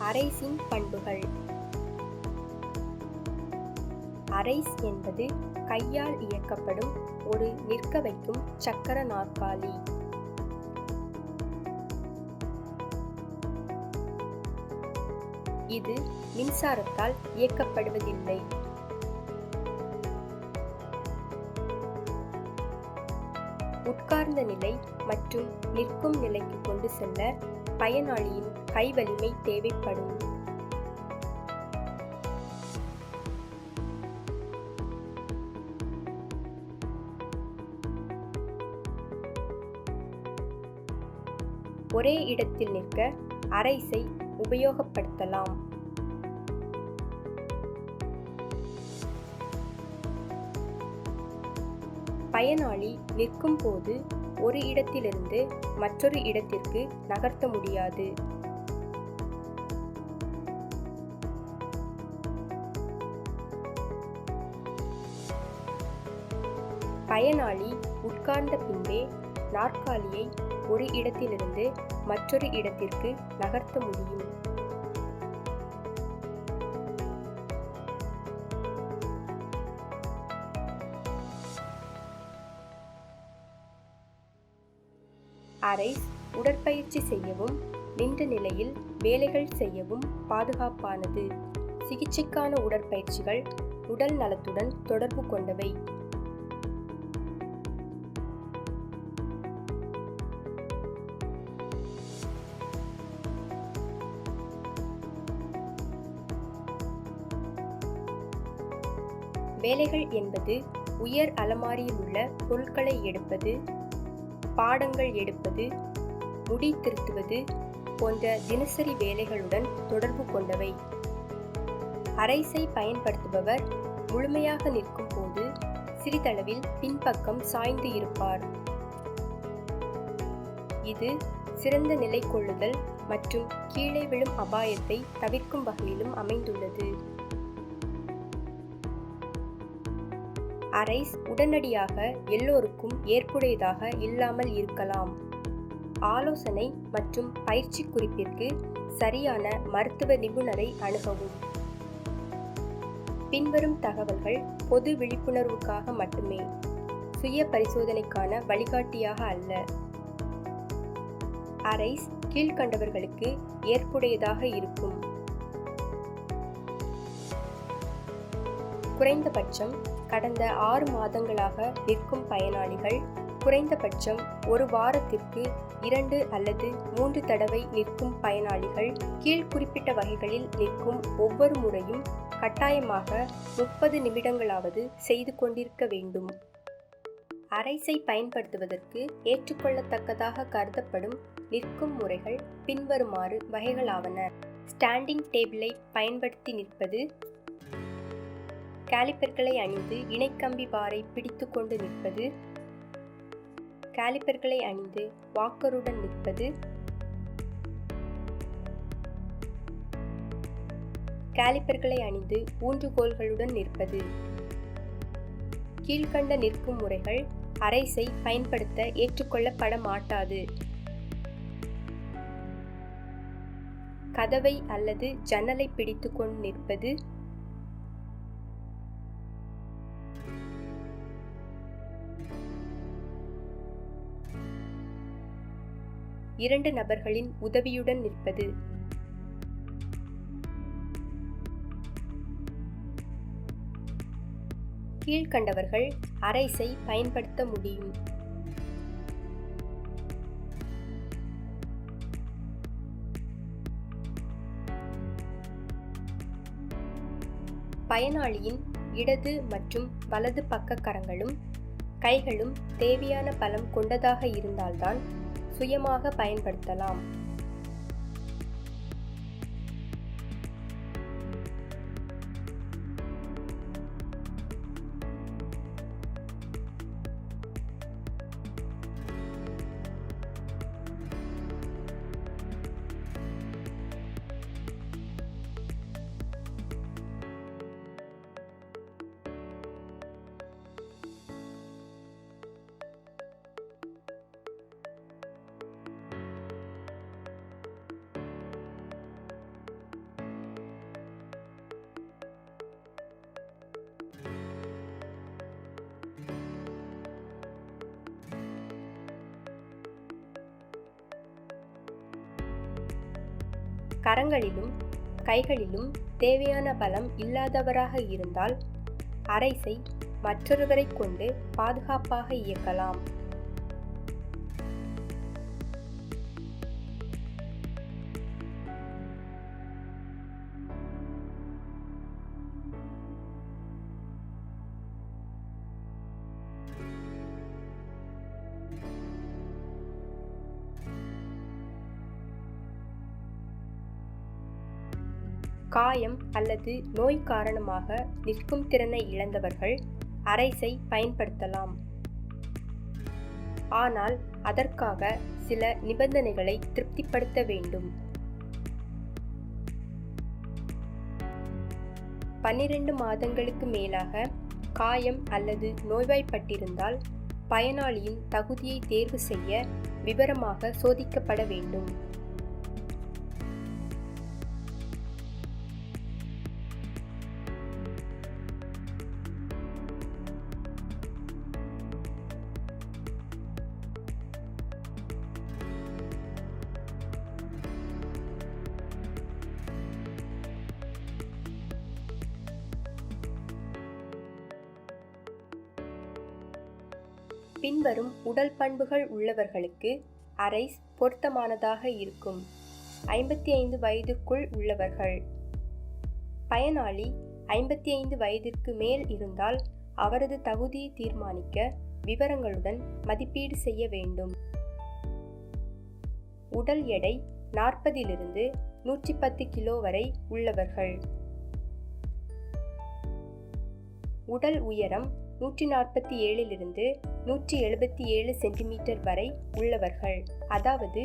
அரைஸின் பண்புகள். அரைஸ் என்பது கையால் இயக்கப்படும் ஒரு நிற்க வைக்கும் சக்கர நாற்காலி. இது மின்சாரத்தால் இயக்கப்படுவதில்லை. உட்கார்ந்த நிலை மற்றும் நிற்கும் நிலைக்கு கொண்டு செல்ல பயனாளியின் கை வலிமை தேவைப்படும். ஒரே இடத்தில் நிற்க அரைஸை உபயோகப்படுத்தலாம். பயனாளி நிற்கும் போது ஒரு இடத்திலிருந்து மற்றொரு இடத்திற்கு நகர்த்த முடியாது. பயனாளி உட்கார்ந்த பின்பே நாற்காலியை ஒரு இடத்திலிருந்து மற்றொரு இடத்திற்கு நகர்த்த முடியும். அரைஸ் உடற்பயிற்சி செய்யவும் நின்ற நிலையில் வேலைகள் செய்யவும் பாதுகாப்பானது. சிகிச்சைக்கான உடற்பயிற்சிகள் உடல் நலத்துடன் தொடர்பு கொண்டவை. வேலைகள் என்பது உயர் அலமாரியில் உள்ள பொருட்களை எடுப்பது, பாடங்கள் எடுப்பது, முடி திருத்துவது போன்ற தினசரி வேலைகளுடன் தொடர்பு கொண்டவை. அரைஸை பயன்படுத்துபவர் முழுமையாக நிற்கும் போது சிறிதளவில் பின்பக்கம் சாய்ந்து இருப்பார். இது சிறந்த நிலை கொள்ளுதல் மற்றும் கீழே விழும் அபாயத்தை தவிர்க்கும் வகையிலும் அமைந்துள்ளது. அரைஸ் உடனடியாக எல்லோருக்கும் ஏற்புடையதாக இல்லாமல் இருக்கலாம். ஆலோசனை மற்றும் பயிற்சி குறிப்பிற்கு சரியான மருத்துவ நிபுணரை அணுகவும். பின்வரும் தகவல்கள் பொது விழிப்புணர்வுக்காக மட்டுமே, சுய பரிசோதனைக்கான வழிகாட்டியாக அல்ல. அரைஸ் கீழ்கண்டவர்களுக்கு ஏற்புடையதாக இருக்கும். குறைந்தபட்சம் கடந்த 6 மாதங்களாக நிற்கும் பயனாளிகள், குறைந்தபட்சம் ஒரு வாரத்திற்கு 2 அல்லது 3 தடவை நிற்கும் பயனாளிகள், கீழ் குறிப்பிட்ட வகைகளில் நிற்கும் ஒவ்வொரு முறையும் கட்டாயமாக 30 நிமிடங்களாவது செய்து கொண்டிருக்க வேண்டும். அரைஸை பயன்படுத்துவதற்கு ஏற்றுக்கொள்ளத்தக்கதாக கருதப்படும் நிற்கும் முறைகள் பின்வருமாறு வகைகளாவன. ஸ்டாண்டிங் டேபிளை பயன்படுத்தி நிற்பது, காலிப்பர்களை அணிந்து இணைக்கம்பி பாரை பிடித்து கொண்டு நிற்பது, காலிப்பர்களை அணிந்து வாக்கருடன் நிற்பது, காலிப்பர்களை அணிந்து ஊன்றுகோல்களுடன் நிற்பது. கீழ்கண்ட நிற்கும் முறைகள் அரைஸை பயன்படுத்த ஏற்றுக்கொள்ளப்பட மாட்டாது. கதவை அல்லது ஜன்னலை பிடித்து கொண்டு நிற்பது, இரண்டு நபர்களின் உதவியுடன் நிற்பது, கீழ்கண்டவர்கள் அரைஸை பயன்படுத்த முடியும். பயனாளியின் இடது மற்றும் வலது பக்க கரங்களும் கைகளும் தேவையான பலம் கொண்டதாக இருந்தால்தான் சுயமாக பயன்படுத்தலாம். கரங்களிலும் கைகளிலும் தேவையான பலம் இல்லாதவராக இருந்தால் அரைஸை மற்றொருவரை கொண்டு பாதுகாப்பாக இயக்கலாம். காயம் அல்லது நோய் காரணமாக நிற்கும் திறனை இழந்தவர்கள் அரைஸை பயன்படுத்தலாம். ஆனால் அதற்காக சில நிபந்தனைகளை திருப்திப்படுத்த வேண்டும். 12 மாதங்களுக்கு மேலாக காயம் அல்லது நோய்வாய்ப்பட்டிருந்தால் பயனாளியின் தகுதியை தேர்வு செய்ய விவரமாக சோதிக்கப்பட வேண்டும். பின்வரும் உடல் பண்புகள் உள்ளவர்களுக்கு அரைஸ் பொருத்தமானதாக இருக்கும். 55 வயதிற்குள் உள்ளவர்கள். பயனாளி 55 வயதிற்கு மேல் இருந்தால் அவரது தகுதியை தீர்மானிக்க விவரங்களுடன் மதிப்பீடு செய்ய வேண்டும். உடல் எடை 40 - 110 கிலோ வரை உள்ளவர்கள். உடல் உயரம் 147 - 177 சென்டிமீட்டர் வரை உள்ளவர்கள். அதாவது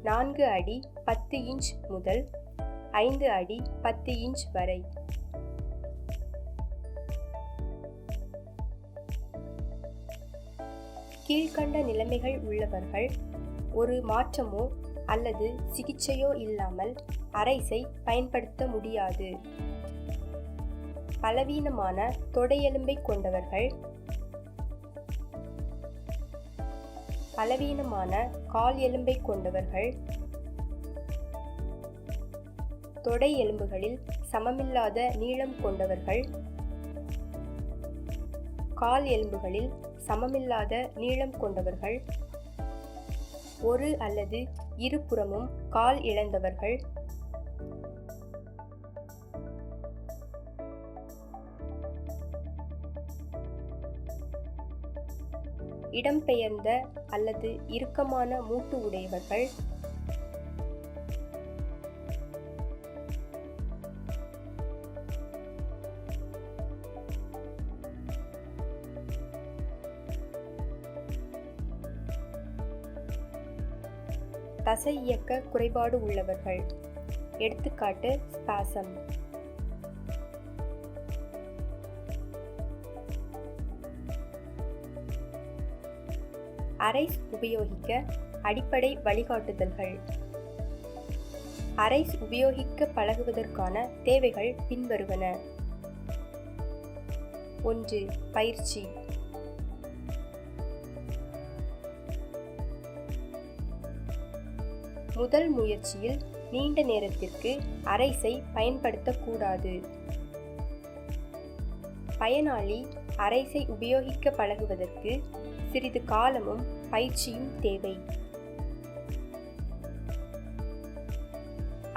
4 அடி 10 இன்ச் முதல் 5 அடி 10 இன்ச் வரை. கீழ்க்கண்ட நிலைமைகள் உள்ளவர்கள் ஒரு மாற்றமோ அல்லது சிகிச்சையோ இல்லாமல் அரைஸை பயன்படுத்த முடியாது. பலவீனமான தொடையெலும்பை கொண்டவர்கள், பலவீனமான கால் எலும்பை கொண்டவர்கள், தொடை எலும்புகளில் சமமில்லாத நீளம் கொண்டவர்கள், கால் எலும்புகளில் சமமில்லாத நீளம் கொண்டவர்கள், ஒரு அல்லது இருபுறமும் கால் இழந்தவர்கள், இடம்பெயர்ந்த அல்லது இறுக்கமான மூட்டு உடையவர்கள், தசை இயக்க குறைபாடு உள்ளவர்கள். எடுத்துக்காட்டு ஸ்பாசம். அரைஸ் உபயோகிக்க அடிப்படை வழிகாட்டுதல்கள். அரைஸ் உபயோகிக்க பழகுவதற்கான தேவைகள் பின்வருவன. 1. பயிற்சி. முதல் முயற்சியில் நீண்ட நேரத்திற்கு அரைஸை பயன்படுத்தக்கூடாது. பயனாளி அரைஸை உபயோகிக்க பழகுவதற்கு சிறிது காலமும் பயிற்சியும் தேவை.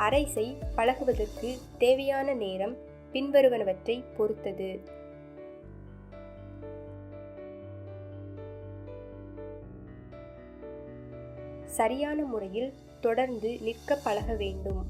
அரைஸை பழகுவதற்கு தேவையான நேரம் பின்வருவனவற்றை பொறுத்தது. சரியான முறையில் தொடர்ந்து நிற்க பழக வேண்டும்.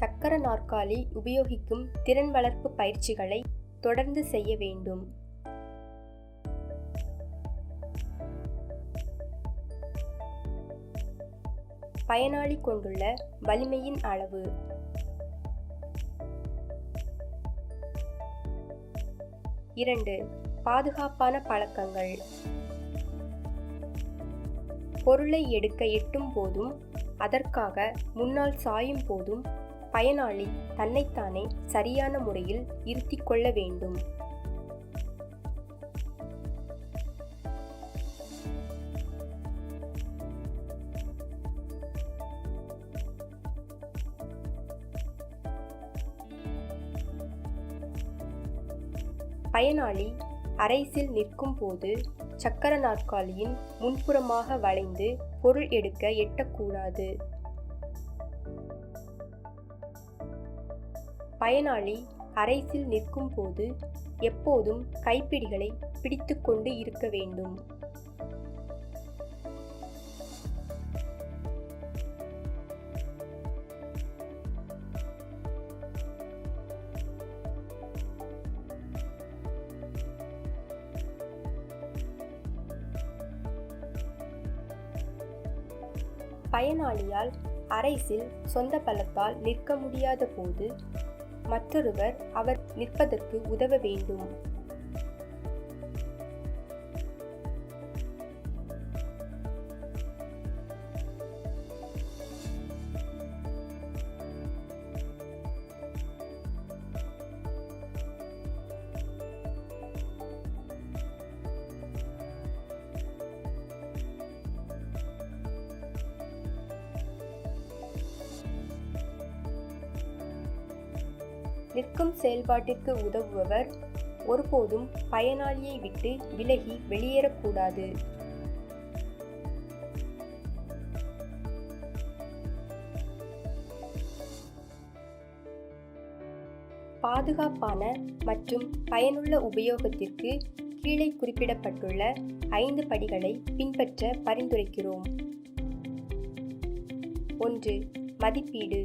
சக்கர நாற்காலி உபயோகிக்கும் திறன் வளர்ப்பு பயிற்சிகளை தொடர்ந்து செய்ய வேண்டும். பயனாளி கொண்டுள்ள வலிமையின் அளவு. இரண்டு, பாதுகாப்பான பழக்கங்கள். பொருளை எடுக்க எட்டும் போதும் அதற்காக முன்னால் சாயும் போதும் பயனாளி தன்னைத்தானே சரியான முறையில் இருத்திக் கொள்ள வேண்டும். பயனாளி அரைஸில் நிற்கும் போது சக்கர நாற்காலியின் முன்புறமாக வளைந்து பொருள் எடுக்க எட்டக்கூடாது. பயனாளி அரைஸில் நிற்கும் போது எப்போதும் கைப்பிடிகளை பிடித்துக்கொண்டு இருக்க வேண்டும். பயனாளியால் அரைஸில் சொந்த பலத்தால் நிற்க முடியாத போது மற்றொருவர் அவர் நிற்பதற்கு உதவ வேண்டும். நிற்கும் செயல்பாட்டிற்கு உதவுபவர் ஒருபோதும் பயனாளியை விட்டு விலகி வெளியேறக்கூடாது. பாதுகாப்பான மற்றும் பயனுள்ள உபயோகத்திற்கு கீழே குறிப்பிடப்பட்டுள்ள 5 படிகளை பின்பற்ற பரிந்துரைக்கிறோம். 1. மதிப்பீடு.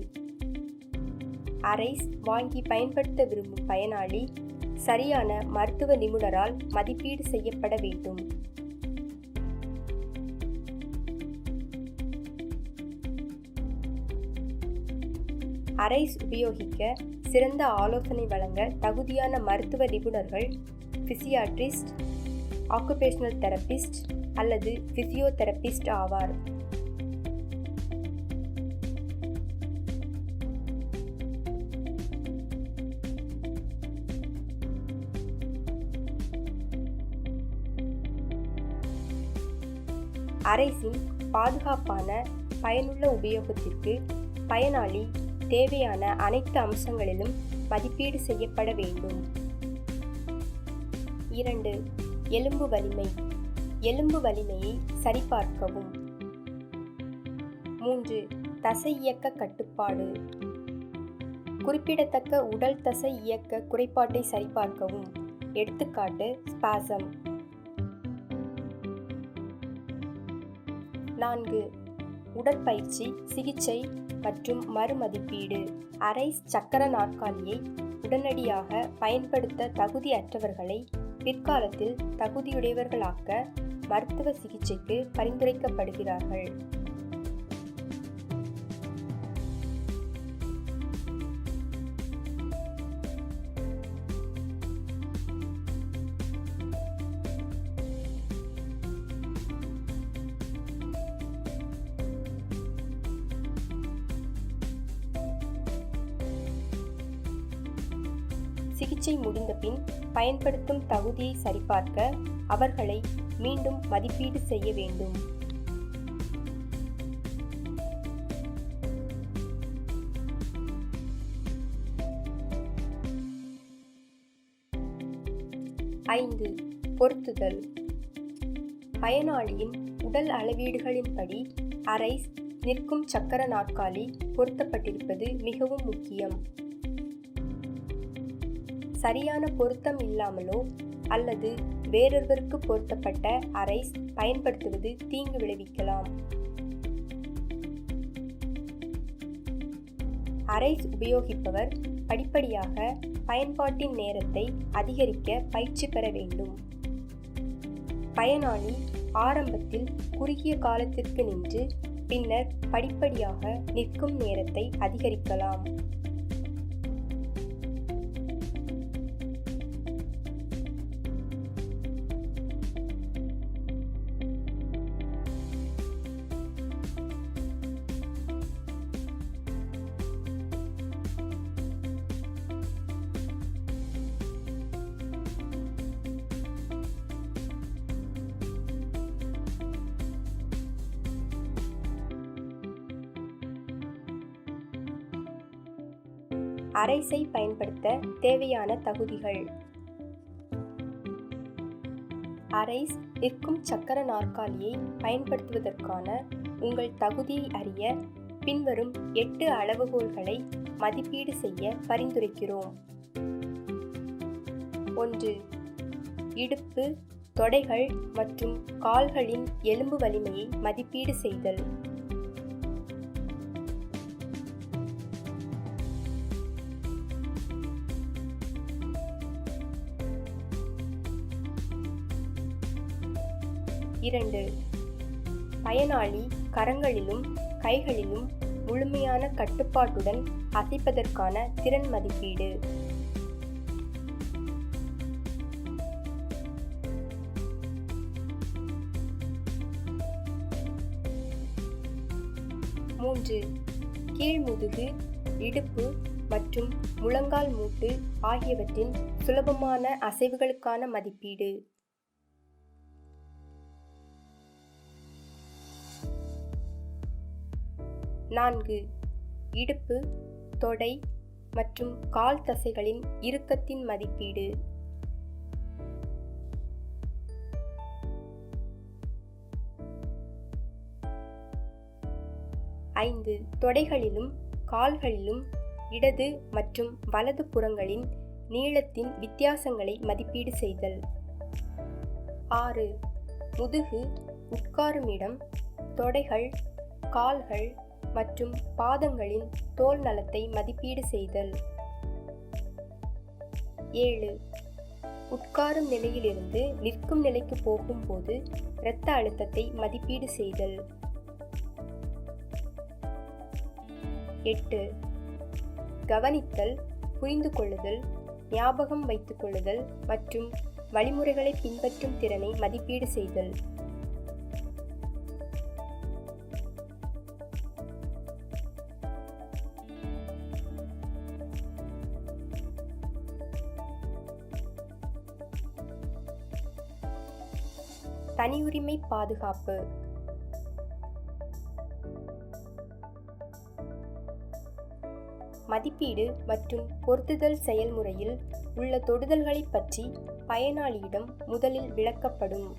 அரைஸ் வாங்கி பயன்படுத்த விரும்பும் பயனாளி சரியான மருத்துவ நிபுணரால் மதிப்பீடு செய்யப்பட வேண்டும். அரைஸ் உபயோகிக்க சிறந்த ஆலோசனை வழங்க தகுதியான மருத்துவ நிபுணர்கள் பிசியாட்ரிஸ்ட், ஆக்குபேஷனல் தெரபிஸ்ட் அல்லது பிசியோதெரபிஸ்ட் ஆவார். அரைஸின் பாதுகாப்பான பயனுள்ள உபயோகத்திற்கு பயனாளி தேவையான அனைத்து அம்சங்களிலும் மதிப்பீடு செய்யப்பட வேண்டும். 2. எலும்பு வலிமை. எலும்பு வலிமையை சரிபார்க்கவும். 3. தசை இயக்க கட்டுப்பாடு. குறிப்பிடத்தக்க உடல் தசை இயக்க குறைபாட்டை சரிபார்க்கவும். எடுத்துக்காட்டு ஸ்பாசம். 4. உடற்பயிற்சி, சிகிச்சை மற்றும் மறுமதிப்பீடு. அரைஸ் சக்கர நாற்காலியை உடனடியாக பயன்படுத்த தகுதியற்றவர்களை பிற்காலத்தில் தகுதியுடையவர்களாக்க மருத்துவ சிகிச்சைக்கு பரிந்துரைக்கப்படுகிறார்கள். சிகிச்சை முடிந்த பின் பயன்படுத்தும் தகுதியை சரிபார்க்க அவர்களை மீண்டும் மதிப்பீடு செய்ய வேண்டும். ஐந்து, பொருத்துதல். பயனாளியின் உடல் அளவீடுகளின்படி அரைஸ் நிற்கும் சக்கர நாற்காலி பொருத்தப்பட்டிருப்பது மிகவும் முக்கியம். சரியான பொருத்தம் இல்லாமலோ அல்லது வேறொருவருக்கு பொருத்தப்பட்ட அரைஸ் பயன்படுத்துவது தீங்கு விளைவிக்கலாம். அரைஸ் உபயோகிப்பவர் படிப்படியாக பயன்பாட்டின் நேரத்தை அதிகரிக்க பயிற்சி பெற வேண்டும். பயனாளி ஆரம்பத்தில் குறுகிய காலத்திற்கு நின்று பின்னர் படிப்படியாக நிற்கும் நேரத்தை அதிகரிக்கலாம். அரைஸை பயன்படுத்த தேவையான தகுதிகள். அரைஸ் நிற்கும் சக்கர நாற்காலியை பயன்படுத்துவதற்கான உங்கள் தகுதியை அறிய பின்வரும் 8 அளவுகோல்களை மதிப்பீடு செய்ய பரிந்துரைக்கிறோம். 1. இடுப்பு, தொடைகள் மற்றும் கால்களின் எலும்பு வலிமையை மதிப்பீடு செய்தல். 2. பயனாளி கரங்களிலும் கைகளிலும் முழுமையான கட்டுப்பாட்டுடன் அசைப்பதற்கான திறன் மதிப்பீடு. 3. கீழ்முதுகு, இடுப்பு மற்றும் முழங்கால் மூட்டு ஆகியவற்றின் சுலபமான அசைவுகளுக்கான மதிப்பீடு. 4. இடுப்பு, தொடை மற்றும் கால் தசைகளின் இறுக்கத்தின் மதிப்பீடு. 5. தொடைகளிலும் கால்களிலும் இடது மற்றும் வலது புறங்களின் நீளத்தின் வித்தியாசங்களை மதிப்பீடு செய்தல். 6. முதுகு, உட்காரும் இடம், தொடைகள், கால்கள் மற்றும் பாதங்களின் தோல் நலத்தை மதிப்பீடு செய்தல். 7. உட்காரும் நிலையிலிருந்து நிற்கும் நிலைக்கு போகும்போது இரத்த அழுத்தத்தை மதிப்பீடு செய்தல். 8. கவனித்தல், புரிந்து கொள்ளுதல், ஞாபகம் வைத்துக் கொள்ளுதல் மற்றும் வழிமுறைகளை பின்பற்றும் திறனை மதிப்பீடு செய்தல். தனியுரிமை பாதுகாப்பு. மதிப்பீடு மற்றும் பொருத்துதல் செயல்முறையில் உள்ள தொடுதல்களைப் பற்றி பயனாளியிடம் முதலில் விளக்கப்படும்.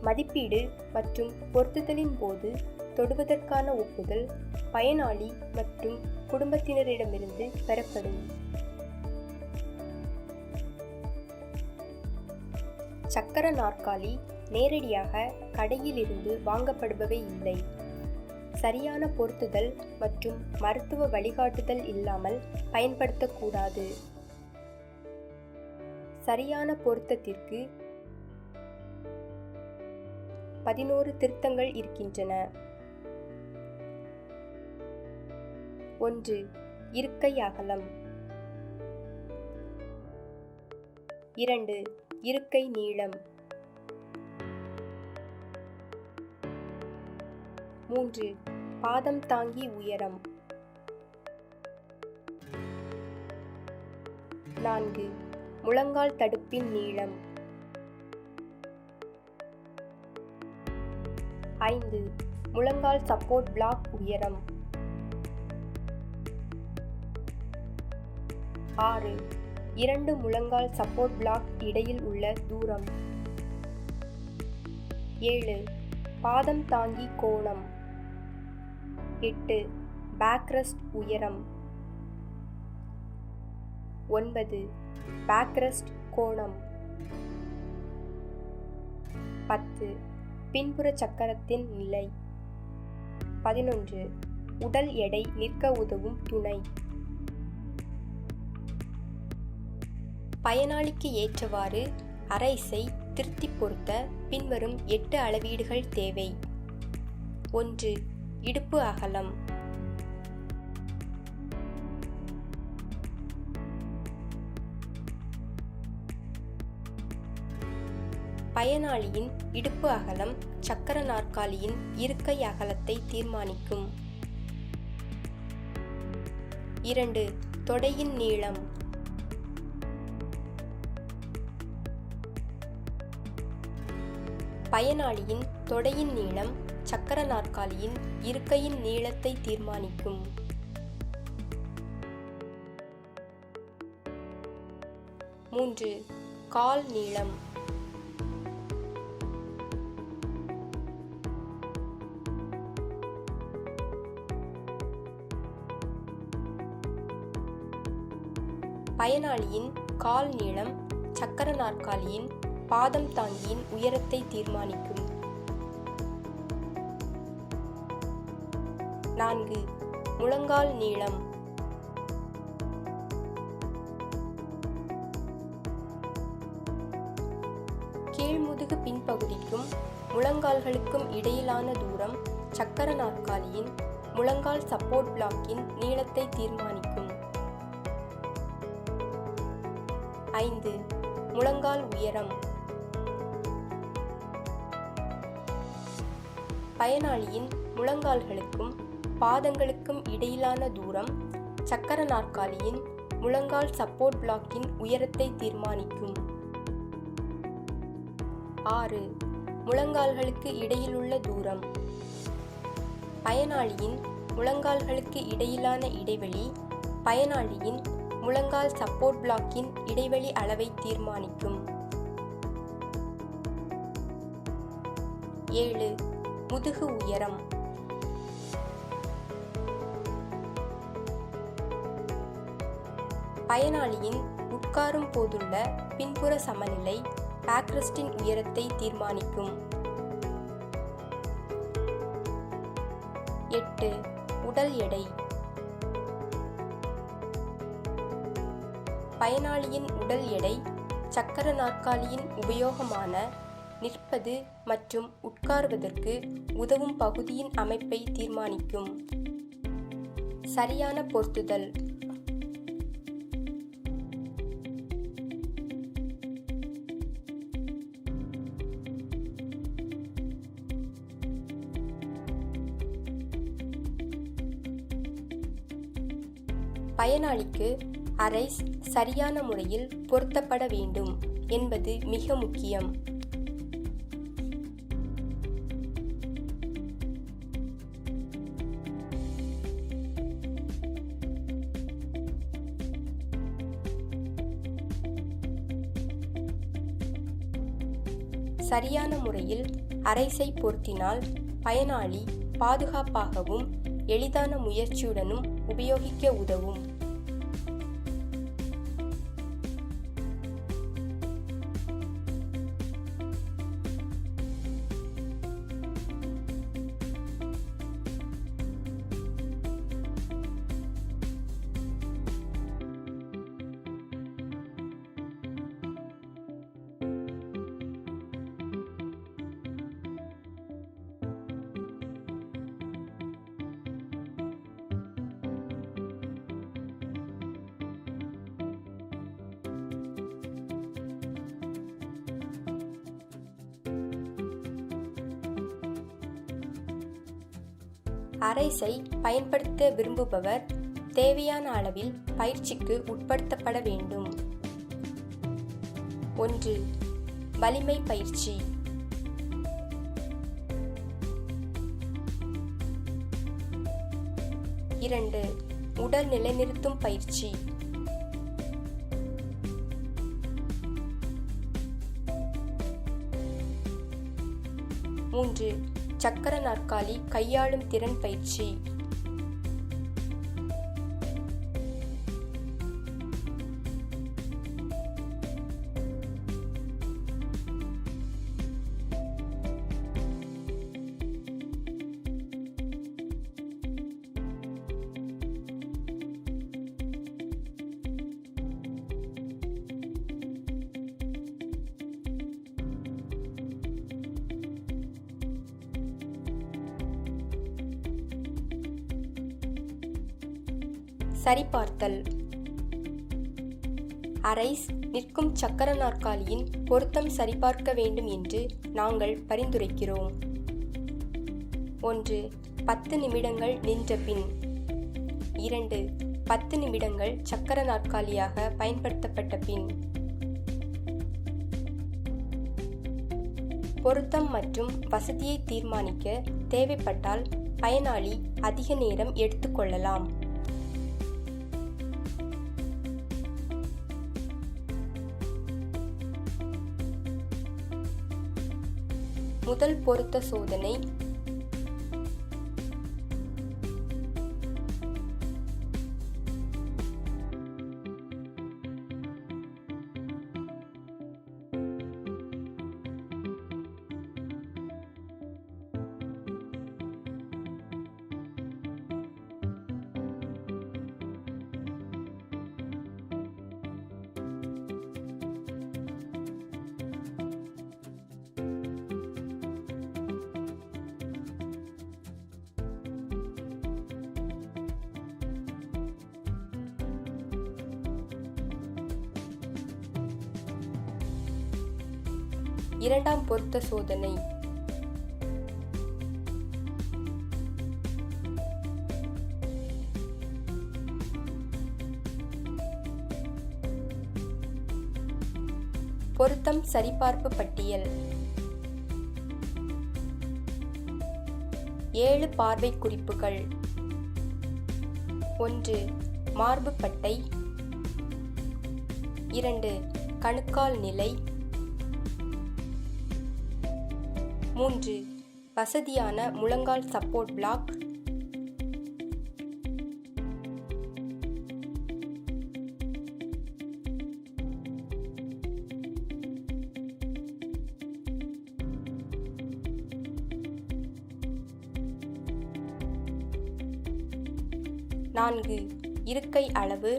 மதிப்பீடு மற்றும் பொருத்துதலின் போது தொடுவதற்கான ஒப்புதல் பயனாளி மற்றும் குடும்பத்தினரிடமிருந்து பெறப்படும். சக்கர நாற்காலி நேரடியாக கடையிலிருந்து வாங்கப்படுபவை இல்லை. சரியான பொருத்துதல் மற்றும் மருத்துவ வழிகாட்டுதல் இல்லாமல் பயன்படுத்தக்கூடாது. சரியான பொருத்தத்திற்கு 11 திருத்தங்கள் இருக்கின்றன. 1. இருக்கை அகலம். 2. இருக்கை நீளம். 3. பாதம் தாங்கி உயரம். 4. முழங்கால் தடுப்பின் நீளம். 5. முழங்கால் சப்போர்ட் பிளாக் உயரம். 6. 2 முழங்கால் சப்போர்ட் பிளாக் இடையில் உள்ள தூரம். 7. பாதம் தாங்கி கோணம். 8. பேக்ரெஸ்ட் உயரம். 9. பேக்ரெஸ்ட் கோணம். 10. பின்புற சக்கரத்தின் நிலை. 11. உடல் எடை நிற்க உதவும் துணை. பயனாளிக்கு ஏற்றவாறு அரைஸை திருத்தி பொருத்த பின்வரும் 8 அளவீடுகள் தேவை. 1. இடுப்பு அகலம். பயனாளியின் இடுப்பு அகலம் சக்கர நாற்காலியின் இருக்கை அகலத்தை தீர்மானிக்கும். 2. தொடையின் நீளம். பயனாளியின் தொடையின் நீளம் சக்கர நாற்காலியின் இருக்கையின் நீளத்தை தீர்மானிக்கும். 3. கால் நீளம். பயனாளியின் கால் நீளம் சக்கர நாற்காலியின் பாதம் தாங்கியின் உயரத்தை தீர்மானிக்கும். 4. முழங்கால் நீளம். கீழ்முதுகு பின்பகுதிக்கும் முழங்கால்களுக்கும் இடையிலான தூரம் சக்கர நாற்காலியின் முழங்கால் சப்போர்ட் பிளாக்கின் நீளத்தை தீர்மானிக்கும். 5. முழங்கால் உயரம். பயனாளியின் முழங்கால்களுக்கும் பாதங்களுக்கும் இடையிலான தூரம் சக்கர நாற்காலியின் முழங்கால் சப்போர்ட் பிளாக்கின் உயரத்தை தீர்மானிக்கும். 6. முழங்கால்களுக்கு இடையிலுள்ள தூரம். பயனாளியின் முழங்கால்களுக்கு இடையிலான இடைவெளி பயனாளியின் முழங்கால் சப்போர்ட் பிளாக்கின் இடைவெளி அளவை தீர்மானிக்கும். 7. முதுகு உயரம். பயனாளியின் உட்காரும் போதுள்ள பின்புற சமநிலை பேக்ரெஸ்டின் உயரத்தை தீர்மானிக்கும். 8. உடல் எடை. பயனாளியின் உடல் எடை சக்கர நாற்காலியின் உபயோகமான நிற்பது மற்றும் உட்கார்வதற்கு உதவும் பகுதியின் அமைப்பை தீர்மானிக்கும். சரியான பொருத்துதல். பயனாளிக்கு அரைஸ் சரியான முறையில் பொருத்தப்பட வேண்டும் என்பது மிக முக்கியம். சரியான முறையில் அரைஸை பொருத்தினால் பயனாளி பாதுகாப்பாகவும் எளிதான முயற்சியுடனும் உபயோகிக்க உதவும். அரைஸை பயன்படுத்த விரும்புபவர் தேவையான அளவில் பயிற்சிக்கு உட்படுத்தப்பட வேண்டும். 1. வலிமை பயிற்சி. 2. உடல் நிலைநிறுத்தும் பயிற்சி. 3. சக்கர நாற்காலி கையாளும் திறன் பயிற்சி. 4. சரிபார்த்தல். அரைஸ் நிற்கும் சக்கர நாற்காலியின் பொருத்தம் சரிபார்க்க வேண்டும் என்று நாங்கள் பரிந்துரைக்கிறோம். 1. 10 நிமிடங்கள் நின்ற பின். 2. 10 நிமிடங்கள் சக்கர நாற்காலியாக பயன்படுத்தப்பட்ட பின். பொருத்தம் மற்றும் வசதியை தீர்மானிக்க தேவைப்பட்டால் பயனாளி அதிக நேரம் எடுத்துக்கொள்ளலாம். முதல் பொருத்த சோதனை. இரண்டாம் பொருத்த சோதனை. பொருத்தம் சரிபார்ப்பு பட்டியல். 7 பார்வை குறிப்புகள். 1. மார்பு பட்டை. 2. கணுக்கால் நிலை. 3. வசதியான முழங்கால் சப்போர்ட் பிளாக். 4. இருக்கை அளவு.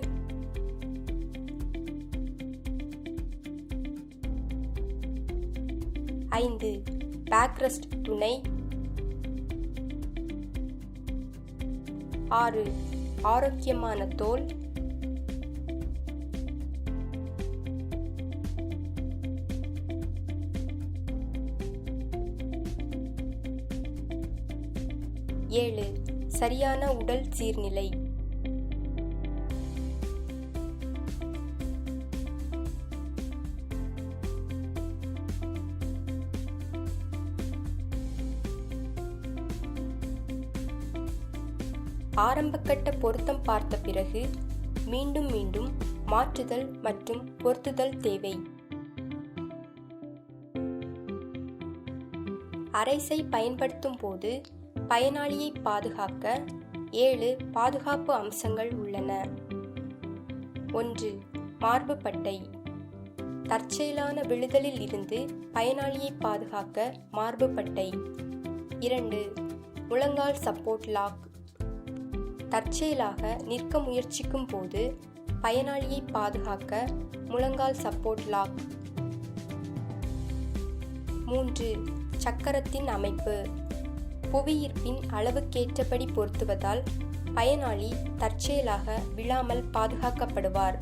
5. பேக்ரெஸ்ட் துணை. 6. ஆரோக்கியமான தோல். 7. சரியான உடல் சீர்நிலை. ஆரம்பகட்ட பொருத்தம் பார்த்த பிறகு மீண்டும் மீண்டும் மாற்றுதல் மற்றும் பொருத்துதல் தேவை. அரைஸை பயன்படுத்தும் போது பயனாளியை பாதுகாக்க 7 பாதுகாப்பு அம்சங்கள் உள்ளன. 1. மார்பு பட்டை. தற்செயலான விழுதலில் இருந்து பயனாளியை பாதுகாக்க மார்பு பட்டை. 2. முழங்கால் சப்போர்ட் லாக். தற்செயலாக நிற்க முயற்சிக்கும் போது பயனாளியை பாதுகாக்க முழங்கால் சப்போர்ட் லாக். 3. சக்கரத்தின் அமைப்பு. புவியீர்ப்பின் அளவுக்கேற்றபடி பொருத்துவதால் பயனாளி தற்செயலாக விழாமல் பாதுகாக்கப்படுவார்.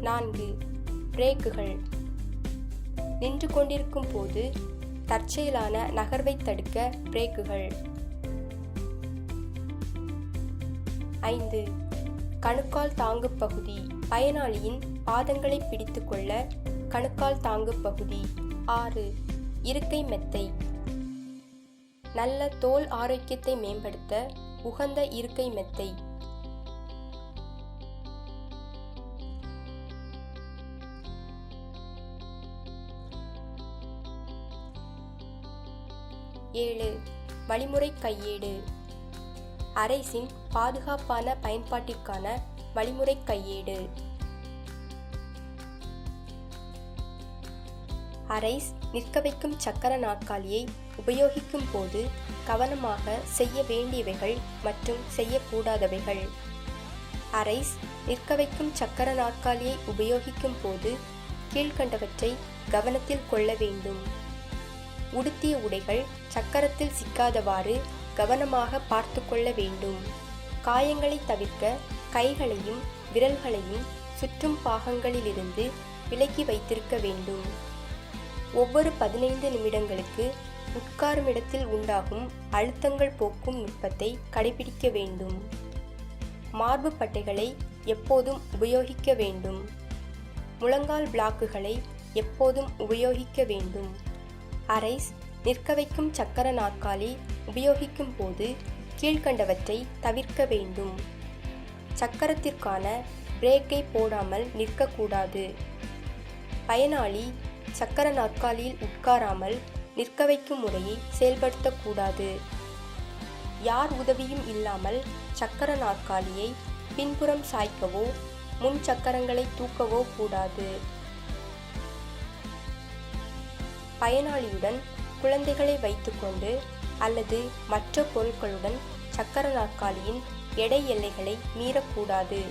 4. பிரேக்குகள். நின்று கொண்டிருக்கும் போது தற்செயலான நகர்வை தடுக்க பிரேக்குகள். 5. கணுக்கால் தாங்கு பகுதி. பயனாளியின் பாதங்களை பிடித்துக்கொள்ள கணுக்கால் தாங்கு பகுதி. 6. இருக்கை மெத்தை. நல்ல தோல் ஆரோக்கியத்தை மேம்படுத்த உகந்த இருக்கை மெத்தை. 7. வழிமுறை கையேடு. அரைஸின் பாதுகாப்பான பயன்பாட்டிற்கான வழிமுறை கையேடு. அரைஸ் நிற்க வைக்கும் சக்கர நாற்காலியை உபயோகிக்கும் போது கவனமாக செய்ய வேண்டியவைகள் மற்றும் செய்யக்கூடாதவைகள். அரைஸ் நிற்க வைக்கும் சக்கர நாற்காலியை உபயோகிக்கும் போது கீழ்கண்டவற்றை கவனத்தில் கொள்ள வேண்டும். உடுத்திய உடைகள் சக்கரத்தில் சிக்காதவாறு கவனமாக பார்த்து கொள்ள வேண்டும். காயங்களை தவிர்க்க கைகளையும் விரல்களையும் சுற்றும் பாகங்களிலிருந்து விலக்கி வைத்திருக்க வேண்டும். ஒவ்வொரு 15 நிமிடங்களுக்கு உட்காரும் இடத்தில் உண்டாகும் அழுத்தங்கள் போக்கும் நுட்பத்தை கடைபிடிக்க வேண்டும். மார்பு பட்டைகளை எப்போதும் உபயோகிக்க வேண்டும். முழங்கால் பிளாக்குகளை எப்போதும் உபயோகிக்க வேண்டும். அரைஸ் நிற்க வைக்கும் சக்கர நாற்காலி உபயோகிக்கும் போது கீழ்கண்டவற்றை தவிர்க்க வேண்டும். சக்கரத்திற்கான பிரேக்கை போடாமல் நிற்கக்கூடாது. பயனாளி சக்கர நாற்காலியில் உட்காராமல் நிற்க வைக்கும் முறையை செயல்படுத்தக்கூடாது. யார் உதவியும் இல்லாமல் சக்கர நாற்காலியை பின்புறம் சாய்க்கவோ முன் சக்கரங்களை தூக்கவோ கூடாது. பயனாளியுடன் குழந்தைகளை வைத்துக்கொண்டு அல்லது மற்ற பொருட்களுடன் சக்கர நாற்காலியின் எடை எல்லைகளை மீறக்கூடாது.